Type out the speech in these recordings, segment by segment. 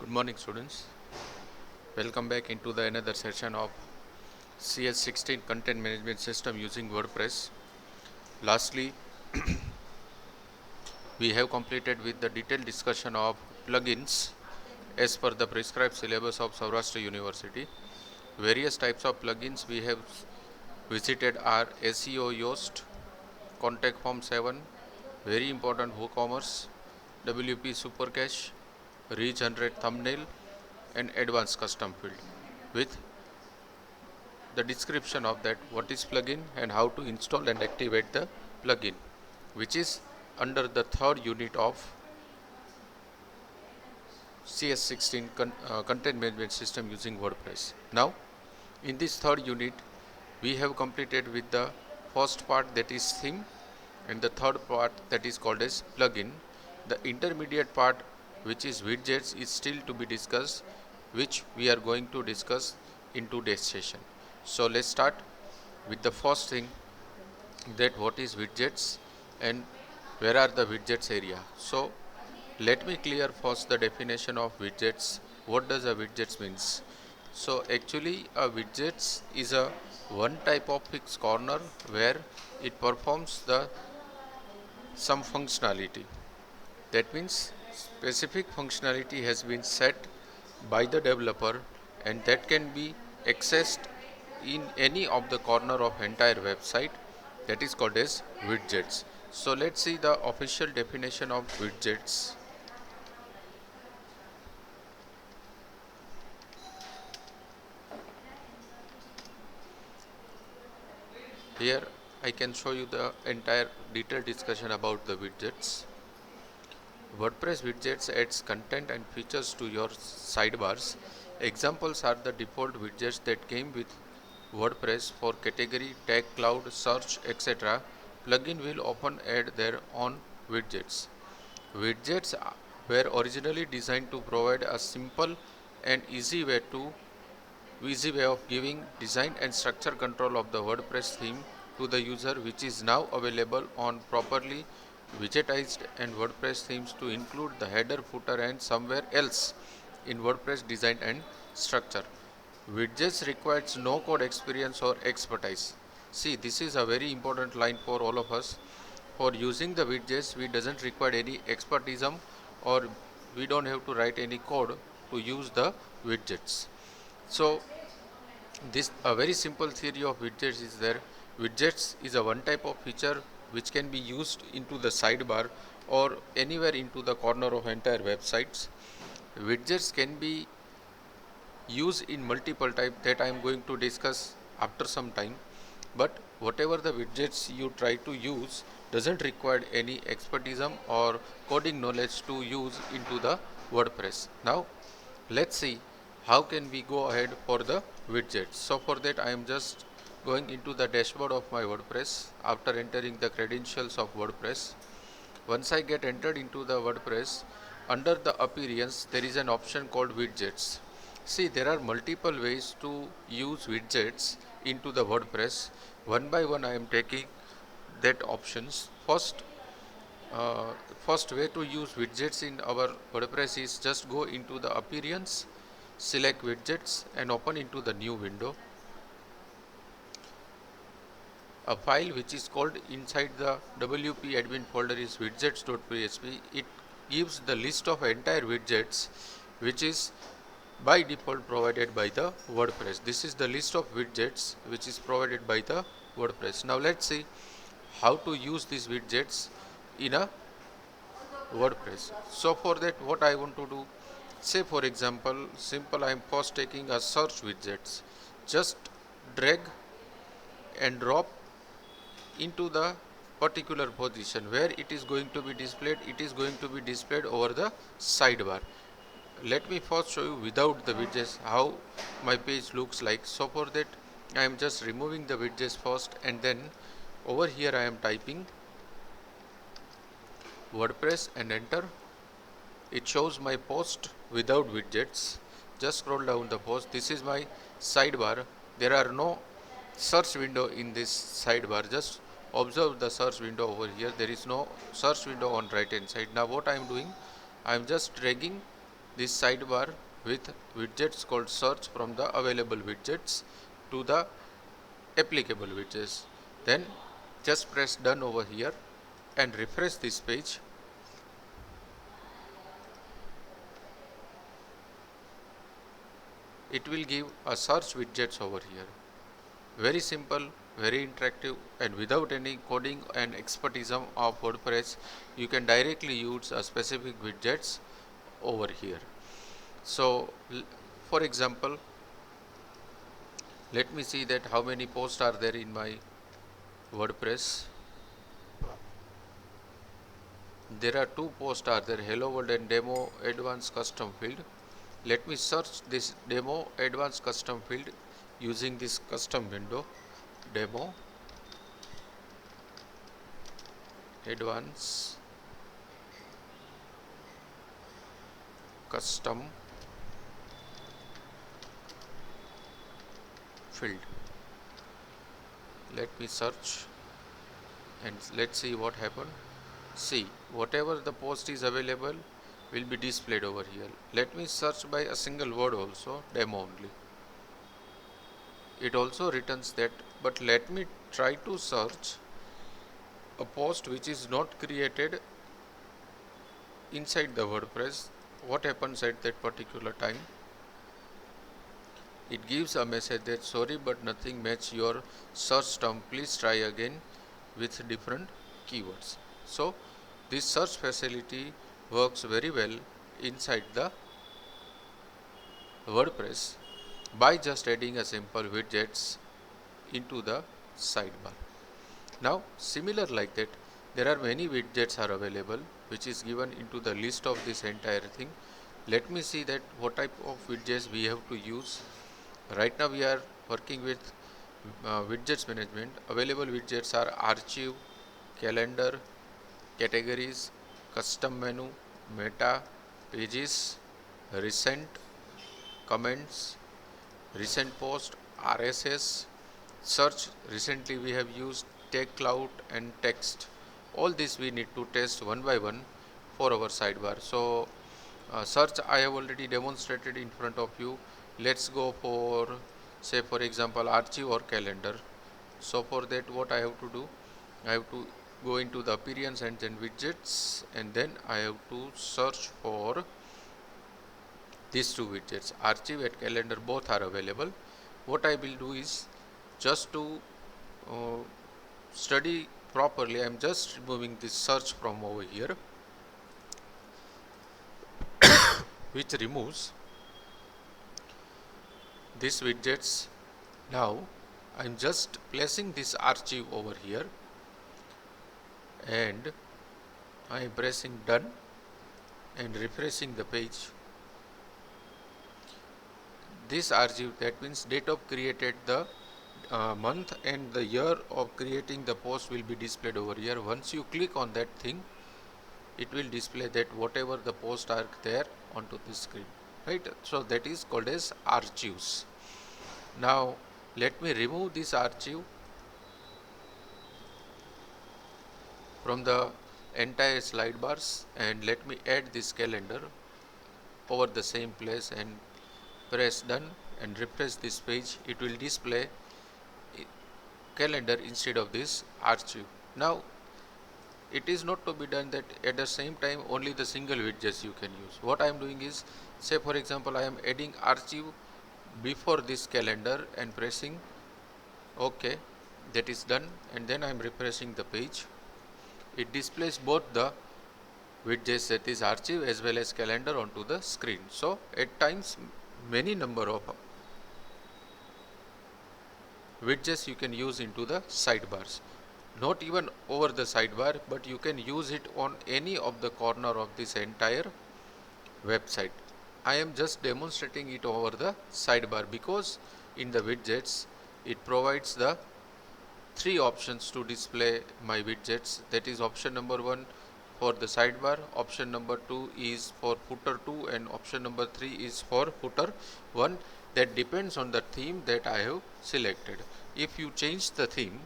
Good morning, students. Welcome back into the another session of CS16 content management system using WordPress. Lastly, we have completed with the detailed discussion of plugins as per the prescribed syllabus of Saurashtra University. Various types of plugins we have visited are SEO Yoast, Contact Form 7, very important WooCommerce, WP Supercache, Regenerate Thumbnail, and Advanced Custom Field with the description of that what is plugin and how to install and activate the plugin, which is under the third unit of CS16 content management system using WordPress. Now in this third unit we have completed with the first part, that is theme, and the third part, that is called as plugin. The intermediate part, which is widgets, is still to be discussed, which we are going to discuss in today's session. So let's start with the first thing, that what is widgets and where are the widgets area. So let me clear first the definition of widgets. What does a widgets means? So actually a widgets is a one type of fixed corner where it performs the some functionality. That means specific functionality has been set by the developer and that can be accessed in any of the corner of entire website, that is called as widgets. So let's see the official definition of widgets. Here I can show you the entire detailed discussion about the widgets. WordPress widgets adds content and features to your sidebars. Examples are the default widgets that came with WordPress for category, tag, cloud, search, etc. Plugin will often add their own widgets. Widgets were originally designed to provide a simple and easy way of giving design and structure control of the WordPress theme to the user, which is now available on properly widgetized and WordPress themes to include the header, footer and somewhere else in WordPress design and structure. Widgets requires no code experience or expertise. See, this is a very important line for all of us. For using the widgets, we doesn't require any expertism or we don't have to write any code to use the widgets. So this a very simple theory of widgets is there. Widgets is a one type of feature which can be used into the sidebar or anywhere into the corner of entire websites. Widgets can be used in multiple type that I am going to discuss after some time, but whatever the widgets you try to use doesn't require any expertism or coding knowledge to use into the WordPress. Now let's see how can we go ahead for the widgets. So for that I am just going into the dashboard of my WordPress after entering the credentials of WordPress. Once I get entered into the WordPress, under the appearance there is an option called widgets. See, there are multiple ways to use widgets into the WordPress. One by one I am taking that options. Uh, First way to use widgets in our WordPress is just go into the appearance, select widgets and open into the new window. A file which is called inside the WP admin folder is widgets.php. It gives the list of entire widgets which is by default provided by the WordPress. This is the list of widgets which is provided by the WordPress. Now let's see how to use these widgets in a WordPress. So for that what I want to do, say for example, simple, I am first taking a search widgets. Just drag and drop into the particular position where it is going to be displayed. It is going to be displayed over the sidebar. Let me first show you without the widgets how my page looks like. So for that I am just removing the widgets first, and then over here I am typing WordPress and enter. It shows my post without widgets. Just scroll down the post. This is my sidebar. There are no search window in this sidebar. Just observe the search window over here. There is no search window on right hand side. Now what I am doing, I am just dragging this sidebar with widgets called search from the available widgets to the applicable widgets. Then just press done over here and refresh this page. It will give a search widgets over here. Very simple, very interactive, and without any coding and expertise of WordPress, you can directly use a specific widgets over here. So for example, let me see that how many posts are there in my WordPress. There are two posts are there, hello world and demo advanced custom field. Let me search this demo advanced custom field using this custom window, demo advanced custom field. Let me search and let's see what happened. See, whatever the post is available will be displayed over here. Let me search by a single word also, demo only. It also returns that, but let me try to search a post which is not created inside the WordPress. What happens at that particular time? It gives a message that sorry but nothing match your search term, please try again with different keywords. So this search facility works very well inside the WordPress by just adding a simple widgets into the sidebar. Now similar like that, there are many widgets are available which is given into the list of this entire thing. Let me see that what type of widgets we have to use. Right now we are working with widgets management. Available widgets are archive, calendar, categories, custom menu, meta, pages, recent, comments, recent post, RSS, search. Recently we have used tag cloud and text. All this we need to test one by one for our sidebar. So search I have already demonstrated in front of you. Let's go for, say for example, archive or calendar. So for that what I have to do, I have to go into the appearance and then widgets, and then I have to search for these two widgets. Archive and calendar both are available. What I will do is, just to uh, study properly, I am just removing this search from over here, which removes these widgets. Now I am just placing this archive over here and I am pressing done and refreshing the page. This archive, that means date of created, the month and the year of creating the post will be displayed over here. Once you click on that thing, it will display that whatever the posts are there onto the screen, right? So that is called as archives. Now let me remove this archive from the entire slide bars and let me add this calendar over the same place and press done and refresh this page. It will display calendar instead of this archive. Now it is not to be done that at the same time only the single widgets you can use. What I am doing is, say for example, I am adding archive before this calendar and pressing OK. That is done, and then I am refreshing the page. It displays both the widgets, that is archive as well as calendar, onto the screen. So at times many number of widgets you can use into the sidebars. Not even over the sidebar, but you can use it on any of the corner of this entire website. I am just demonstrating it over the sidebar because in the widgets it provides the three options to display my widgets. That is option number 1 for the sidebar, option number 2 is for footer 2, and option number 3 is for footer 1. That depends on the theme that I have selected. If you change the theme,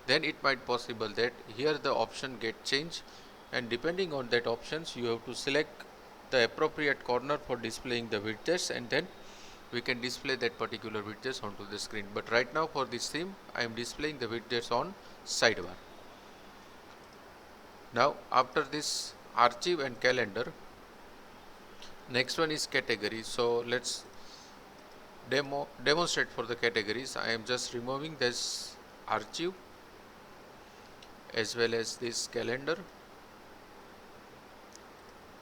then it might possible that here the option get changed, and depending on that options you have to select the appropriate corner for displaying the widgets, and then we can display that particular widgets onto the screen. But right now for this theme I am displaying the widgets on sidebar. Now after this archive and calendar, next one is category. So let's demonstrate for the categories. I am just removing this archive as well as this calendar.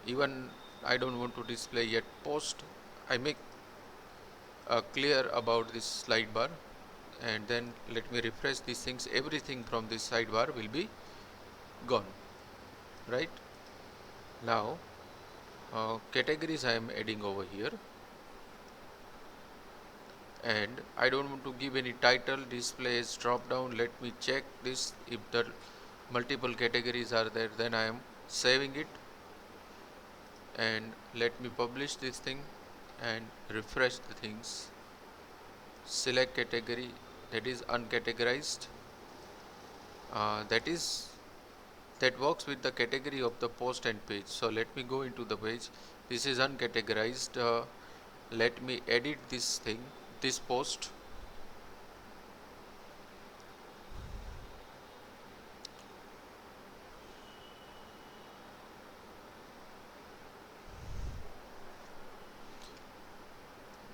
Even I don't want to display yet post. I make clear about this slide bar, and then let me refresh these things. Everything from this sidebar will be gone. Right now categories I am adding over here, and I don't want to give any title. Displays drop down, let me check this. If the multiple categories are there, then I am saving it, and let me publish this thing and refresh the things. Select category, that is uncategorized, that works with the category of the post and page. So let me go into the page. This is uncategorized. Let me edit this thing, this post.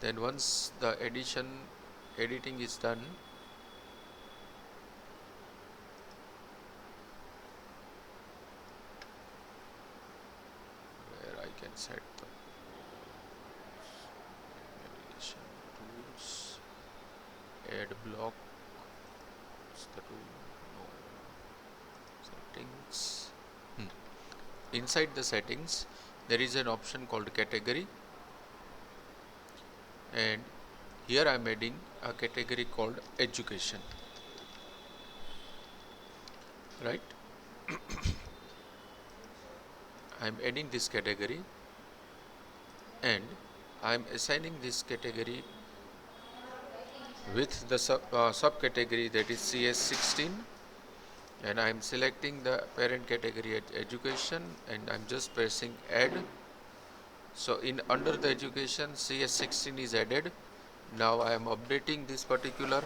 Then once the editing is done, where I can set the navigation tools, add block, what's the tool? No, settings. Inside the settings there is an option called category, and here I am adding a category called education. Right, I am adding this category, and I am assigning this category with the subcategory, that is CS16, and I am selecting the parent category at education, and I am just pressing add. So in under the education, CS16 is added. Now I am updating this particular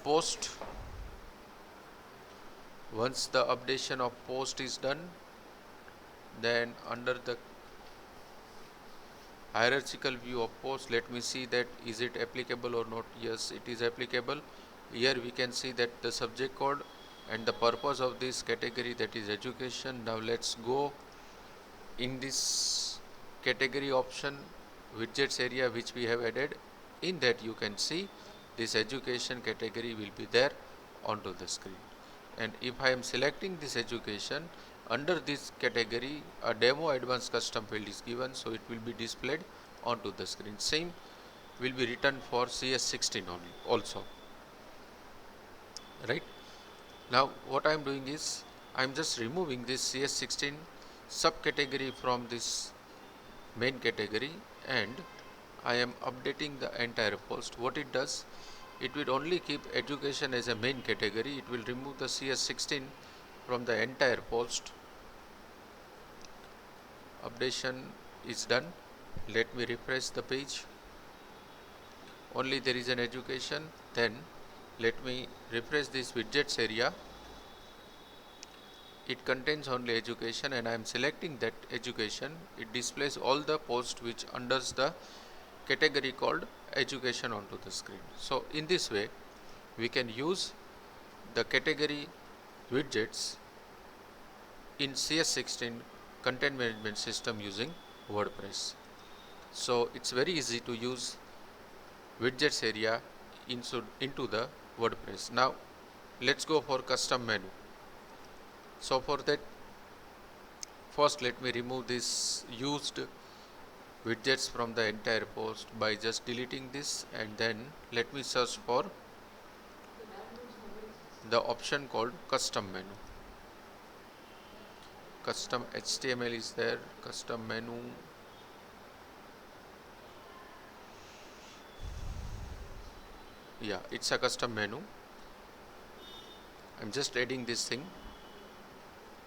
post. Once the updation of post is done, then under the hierarchical view of post, let me see that is it applicable or not. Yes, it is applicable. Here we can see that the subject code and the purpose of this category, that is education. Now let's go in this category option, widgets area which we have added. In that you can see this education category will be there onto the screen. And if I am selecting this education, under this category a demo advanced custom field is given, so it will be displayed onto the screen. Same will be written for CS16 only also. Right, now what I am doing is I am just removing this CS16 subcategory from this main category, and I am updating the entire post. What it does, it will only keep education as a main category. It will remove the CS16 from the entire post. Updation is done. Let me refresh the page. Only there is an education. Then let me refresh this widgets area. It contains only education, and I am selecting that education. It displays all the posts which under the category called education onto the screen. So in this way we can use the category widgets in CS16 content management system using WordPress. So it's very easy to use widgets area into the WordPress. Now let's go for custom menu. So for that, first let me remove this used widgets from the entire post by just deleting this, and then let me search for the option called custom menu. Custom HTML is there, custom menu. Yeah, it's a custom menu. I'm just adding this thing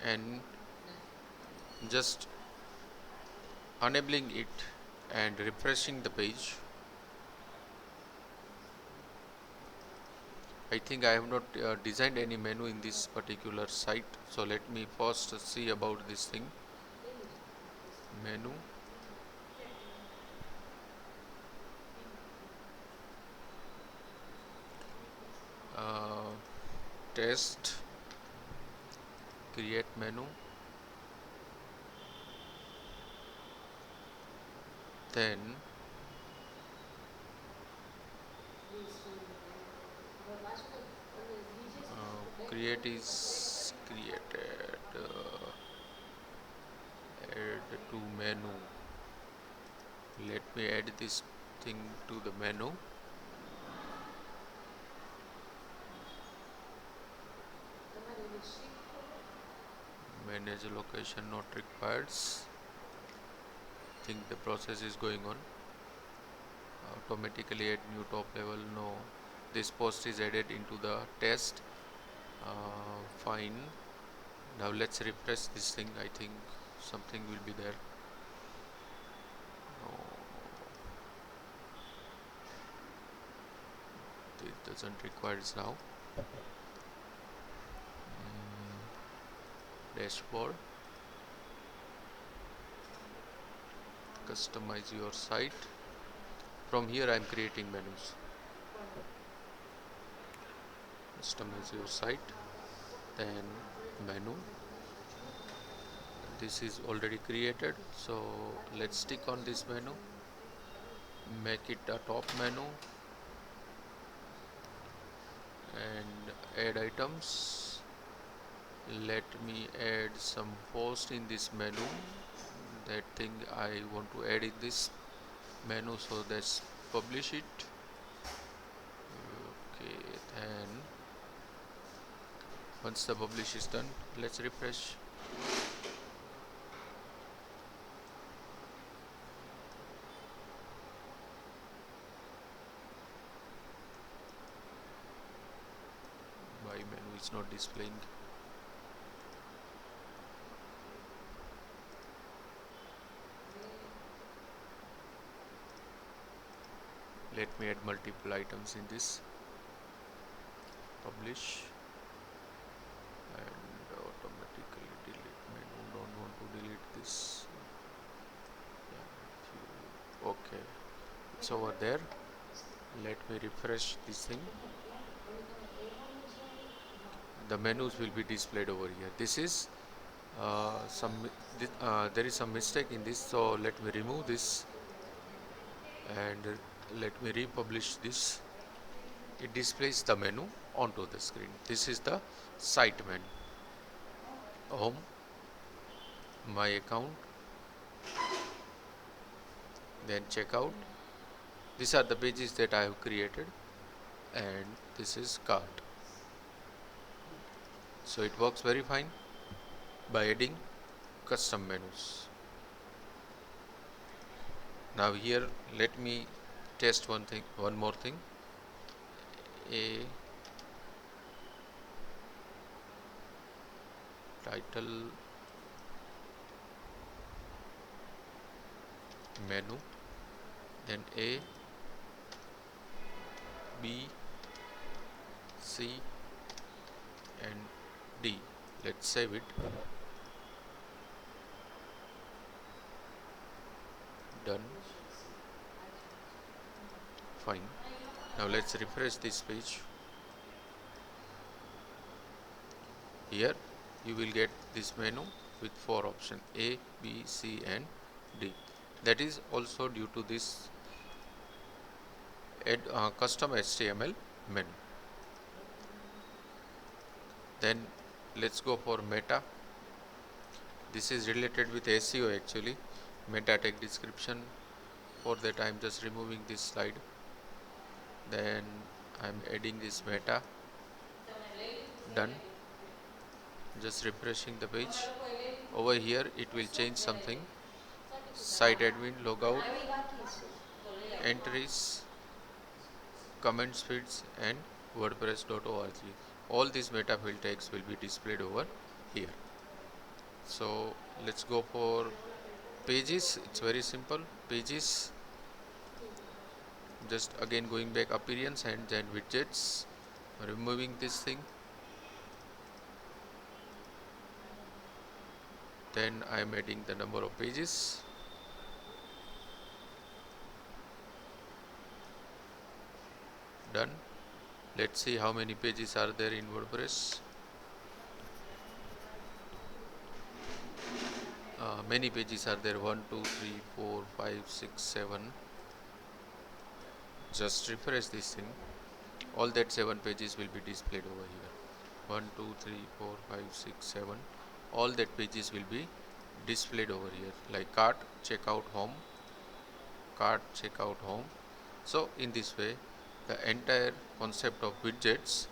and just enabling it and refreshing the page. I think I have not designed any menu in this particular site, so let me first see about this thing. Menu, uh, test, create menu, then create is created, add to menu. Let me add this thing to the menu. Manage location not required. Think the process is going on. Automatically add new top level. No, this post is added into the test. Fine. Now let's refresh this thing. I think something will be there. No, it doesn't require it now. Dashboard, customize your site. From here I am creating menus. Customize your site, then menu. This is already created, so let's stick on this menu, make it a top menu and add items. Let me add some post in this menu. That thing I want to add in this menu, so let's publish it. Okay, then once the publish is done, let's refresh. My menu is not displaying. Let me add multiple items in this. Publish and automatically delete menu. Don't want to delete this. Yeah, okay, it's over there. Let me refresh this thing. The menus will be displayed over here. This is there is some mistake in this, so let me remove this and let me republish this. It displays the menu onto the screen. This is the site menu. Home, my account, then checkout. These are the pages that I have created, and this is cart. So it works very fine by adding custom menus. Now here let me test one more thing. A title menu, then A, B, C and D. Let's save it. Done. Fine. Now let's refresh this page. Here you will get this menu with 4 options: A, B, C and D. That is also due to this add custom HTML menu. Then let's go for meta. This is related with SEO actually. Meta tag description. For that I am just removing this slide. Then I am adding this meta. Done. Just refreshing the page. Over here it will change something. Site admin, logout, entries, comments, feeds and wordpress.org. All these meta field tags will be displayed over here. So let's go for Pages, it's very simple. Pages, just again going back appearance and then widgets, removing this thing. Then I am adding the number of pages. Done. Let's see how many pages are there in WordPress. Many pages are there, 1 2 3 4 5 6 7. Just refresh this thing. All that 7 pages will be displayed over here. 1 2 3 4 5 6 7. All that pages will be displayed over here, like cart, checkout, home, cart, checkout, home. So in this way the entire concept of widgets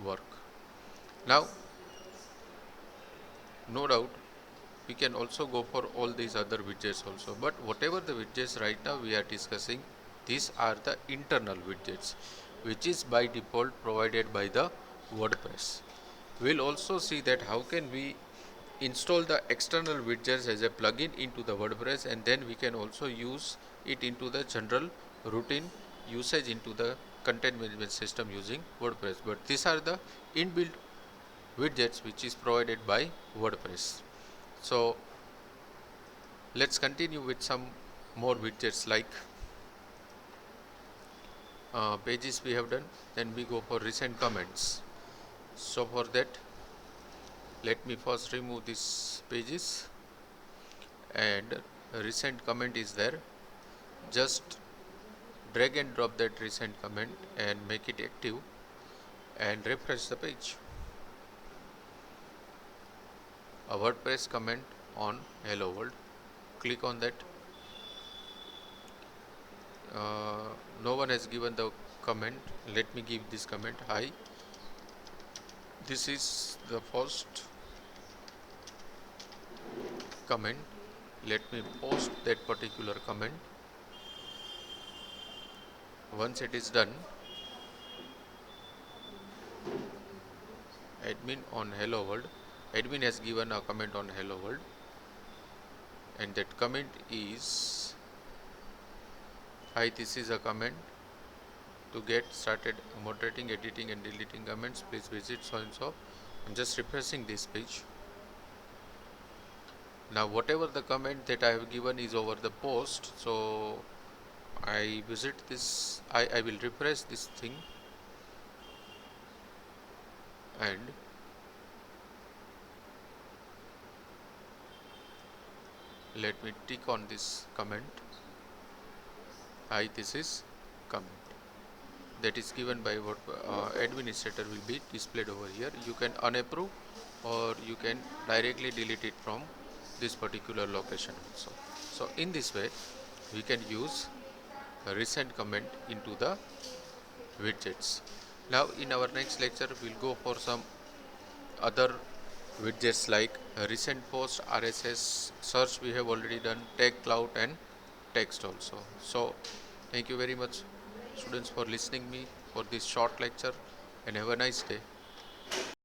work. Now no doubt we can also go for all these other widgets also, but whatever the widgets right now we are discussing, these are the internal widgets which is by default provided by the WordPress. We'll also see that how can we install the external widgets as a plugin into the WordPress, and then we can also use it into the general routine usage into the content management system using WordPress. But these are the inbuilt widgets which is provided by WordPress. So let's continue with some more widgets, like pages we have done. Then we go for recent comments. So for that, let me first remove these pages, and a recent comment is there. Just drag and drop that recent comment and make it active and refresh the page. A WordPress comment on Hello World. Click on that. No one has given the comment. Let me give this comment. Hi, this is the first comment. Let me post that particular comment. Once it is done, admin on Hello World, admin has given a comment on Hello World, and that comment is, hi, this is a comment. To get started moderating, editing and deleting comments, please visit so and so. I'm just refreshing this page. Now whatever the comment that I have given is over the post, so I visit this, I will refresh this thing, and let me tick on this comment. Hi, this is comment that is given by what administrator will be displayed over here. You can unapprove or you can directly delete it from this particular location also. So in this way we can use a recent comment into the widgets. Now in our next lecture we'll go for some other widgets like recent post, RSS, search we have already done, tag cloud and text also. So thank you very much students for listening me for this short lecture, and have a nice day.